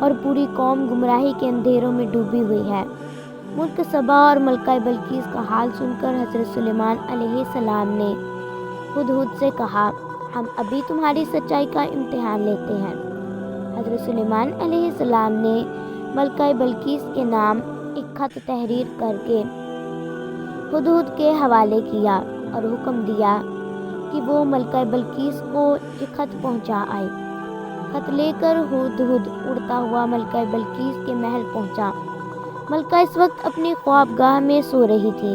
اور پوری قوم گمراہی کے اندھیروں میں ڈوبی ہوئی ہے۔ ملک سبا اور ملکہ بلقیس کا حال سن کر حضرت سلیمان علیہ السلام نے ہدہد سے کہا، ہم ابھی تمہاری سچائی کا امتحان لیتے ہیں۔ حضرت سلیمان علیہ السلام نے ملکہ بلقیس کے نام ایک خط تحریر کر کے ہدہد کے حوالے کیا اور حکم دیا کہ وہ ملکہ بلقیس کو یہ خط پہنچا آئے۔ خط لے کر ہدہد اڑتا ہوا ملکہ بلقیس کے محل پہنچا۔ ملکہ اس وقت اپنی خوابگاہ میں سو رہی تھی۔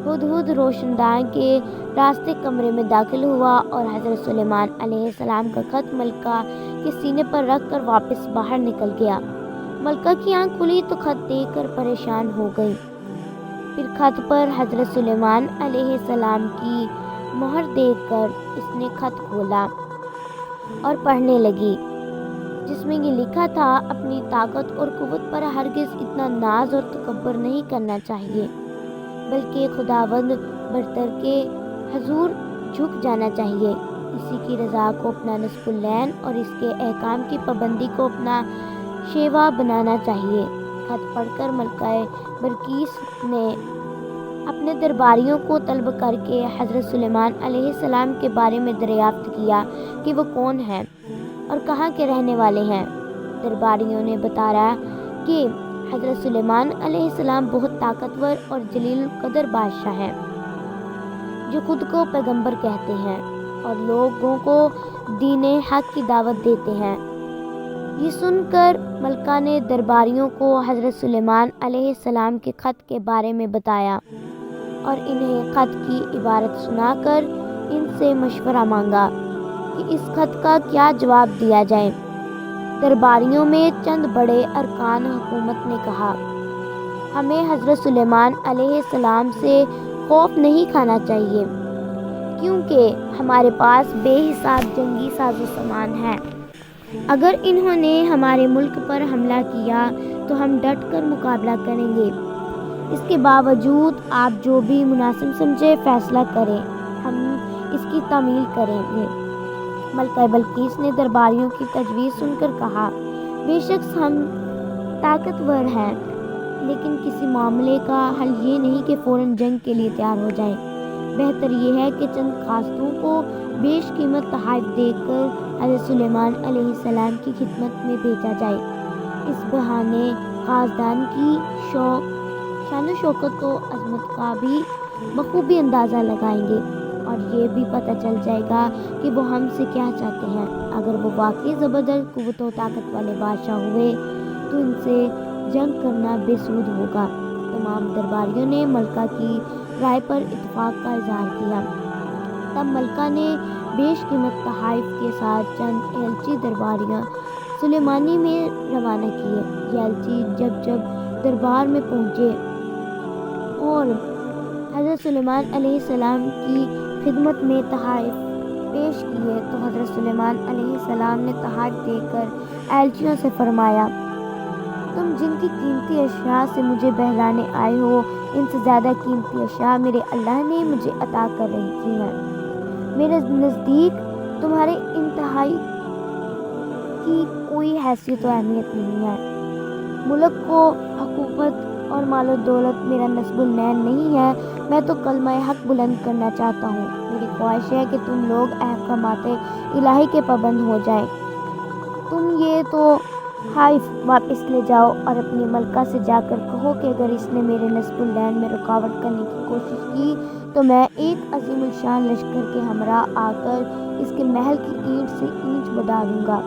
ہدہد روشن دان کے راستے کمرے میں داخل ہوا اور حضرت سلیمان علیہ السلام کا خط ملکہ کے سینے پر رکھ کر واپس باہر نکل گیا۔ ملکہ کی آنکھ کھلی تو خط دیکھ کر پریشان ہو گئی۔ پھر خط پر حضرت سلیمان علیہ السلام کی مہر دیکھ کر اس نے خط کھولا اور پڑھنے لگی، جس میں یہ لکھا تھا، اپنی طاقت اور قوت پر ہرگز اتنا ناز اور تکبر نہیں کرنا چاہیے، بلکہ خداوند برتر کے حضور جھک جانا چاہیے۔ اسی کی رضا کو اپنا نصب العین اور اس کے احکام کی پابندی کو اپنا شیوا بنانا چاہیے۔ خط پڑھ کر ملکہ بلقیس نے اپنے درباریوں کو طلب کر کے حضرت سلیمان علیہ السلام کے بارے میں دریافت کیا کہ وہ کون ہیں اور کہاں کے رہنے والے ہیں۔ درباریوں نے بتایا کہ حضرت سلیمان علیہ السلام بہت طاقتور اور جلیل القدر بادشاہ ہیں، جو خود کو پیغمبر کہتے ہیں اور لوگوں کو دین حق کی دعوت دیتے ہیں۔ یہ سن کر ملکہ نے درباریوں کو حضرت سلیمان علیہ السلام کے خط کے بارے میں بتایا اور انہیں خط کی عبارت سنا کر ان سے مشورہ مانگا کہ اس خط کا کیا جواب دیا جائے۔ درباریوں میں چند بڑے ارکان حکومت نے کہا، ہمیں حضرت سلیمان علیہ السلام سے خوف نہیں کھانا چاہیے، کیونکہ ہمارے پاس بے حساب جنگی ساز و سامان ہے۔ اگر انہوں نے ہمارے ملک پر حملہ کیا تو ہم ڈٹ کر مقابلہ کریں گے۔ اس کے باوجود آپ جو بھی مناسب سمجھے فیصلہ کریں، ہم اس کی تعمیل کریں گے۔ ملکہ بلقیس نے درباریوں کی تجویز سن کر کہا، بے شک ہم طاقتور ہیں، لیکن کسی معاملے کا حل یہ نہیں کہ فوراً جنگ کے لیے تیار ہو جائیں۔ بہتر یہ ہے کہ چند قاصدوں کو بیش قیمت تحائف دے کر حضرت سلیمان علیہ السلام کی خدمت میں بھیجا جائے۔ اس بہانے قاصدان کی شان و شوکت و عظمت کا بھی بخوبی اندازہ لگائیں گے اور یہ بھی پتہ چل جائے گا کہ وہ ہم سے کیا چاہتے ہیں۔ اگر وہ واقعی زبردست قوت و طاقت والے بادشاہ ہوئے تو ان سے جنگ کرنا بے سود ہوگا۔ تمام درباریوں نے ملکہ کی رائے پر اتفاق کا اظہار کیا۔ تب ملکہ نے بیش قیمت تحائف کے ساتھ چند ایلچی درباریاں سلیمانی میں روانہ کیے۔ یہ ایلچی جب دربار میں پہنچے اور حضرت سلیمان علیہ السلام کی خدمت میں تحائف پیش کیے تو حضرت سلیمان علیہ السلام نے تحائف دے کر ایلچیوں سے فرمایا، تم جن کی قیمتی اشیاء سے مجھے بہلانے آئے ہو، ان سے زیادہ قیمتی اشیاء میرے اللہ نے مجھے عطا کر رکھی ہیں۔ میرے نزدیک تمہارے انتہائی کی کوئی حیثیت و اہمیت نہیں ہے۔ ملک کو حکومت اور مال و دولت میرا نصب العین نہیں ہے، میں تو کلمہ حق بلند کرنا چاہتا ہوں۔ میری خواہش ہے کہ تم لوگ احکامات الہی کے پابند ہو جائیں۔ تم یہ تو حائف واپس لے جاؤ اور اپنی ملکہ سے جا کر کہو کہ اگر اس نے میرے نصب العین میں رکاوٹ کرنے کی کوشش کی تو میں ایک عظیم الشان لشکر کے ہمراہ آ کر اس کے محل کی اینٹ سے اینٹ بدا دوں گا۔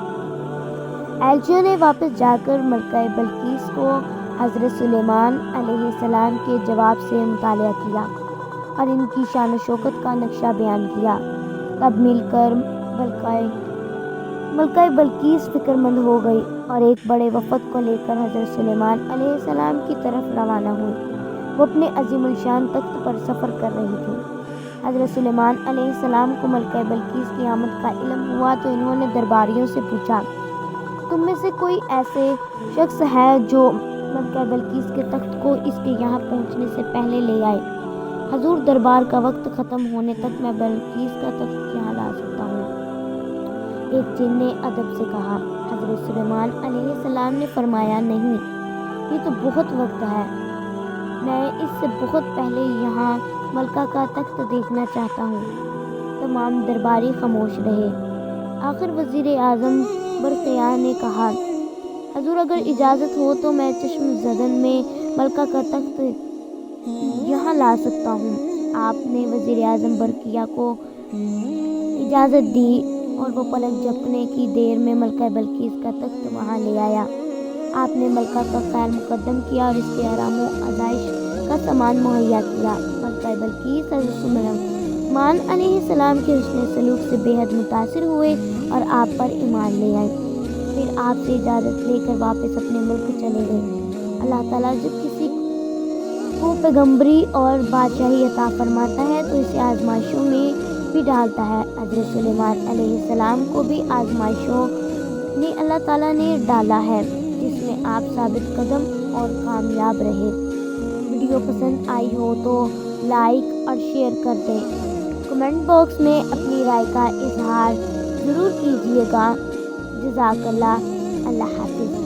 ایلچیوں نے واپس جا کر ملکہ بلقیس کو حضرت سلیمان علیہ السلام کے جواب سے مطالعہ کیا اور ان کی شان و شوکت کا نقشہ بیان کیا۔ تب مل کر ملکہ بلقیس فکر مند ہو گئی اور ایک بڑے وفد کو لے کر حضرت سلیمان علیہ السلام کی طرف روانہ ہوئی۔ وہ اپنے عظیم الشان تخت پر سفر کر رہی تھی۔ حضرت سلیمان علیہ السلام کو ملکہ بلقیس کی آمد کا علم ہوا تو انہوں نے درباریوں سے پوچھا، تم میں سے کوئی ایسے شخص ہے جو ملکہ بلقیس کے تخت کو اس کے یہاں پہنچنے سے پہلے لے آئے؟ حضور، دربار کا وقت ختم ہونے تک میں بلقیس کا تخت یہاں لا سکتا ہوں۔ ایک جن نے ادب سے کہا، حضرت سلیمان علیہ السلام نے فرمایا نہیں، یہ تو بہت وقت ہے، میں اس سے بہت پہلے یہاں ملکہ کا تخت دیکھنا چاہتا ہوں۔ تمام درباری خاموش رہے۔ آخر وزیر اعظم برقیہ نے کہا، حضور اگر اجازت ہو تو میں چشم زدن میں ملکہ کا تخت یہاں لا سکتا ہوں۔ آپ نے وزیر اعظم برقیہ کو اجازت دی اور وہ پلک جھپکنے کی دیر میں ملکہ بلقیس کا تخت وہاں لے آیا۔ آپ نے ملکہ کا خیر مقدم کیا اور اس کے آرام و آسائش کا سامان مہیا کیا۔ ملکہ بلقیس حضرت سلیمان علیہ السلام کے حسن سلوک سے بے حد متاثر ہوئے اور آپ پر ایمان لے آئے۔ پھر آپ سے اجازت لے کر واپس اپنے ملک چلے گئے۔ اللہ تعالیٰ جب کسی کو پیغمبری اور بادشاہی عطا فرماتا ہے تو اسے آزمائشوں میں بھی ڈالتا ہے۔ حضرت سلیمان علیہ السلام کو بھی آزمائشوں نے اللہ تعالیٰ نے ڈالا ہے، جس میں آپ ثابت قدم اور کامیاب رہے۔ ویڈیو پسند آئی ہو تو لائک اور شیئر کر دیں۔ کمنٹ باکس میں اپنی رائے کا اظہار ضرور کیجیے گا۔ جزاک اللہ۔ اللہ حافظ۔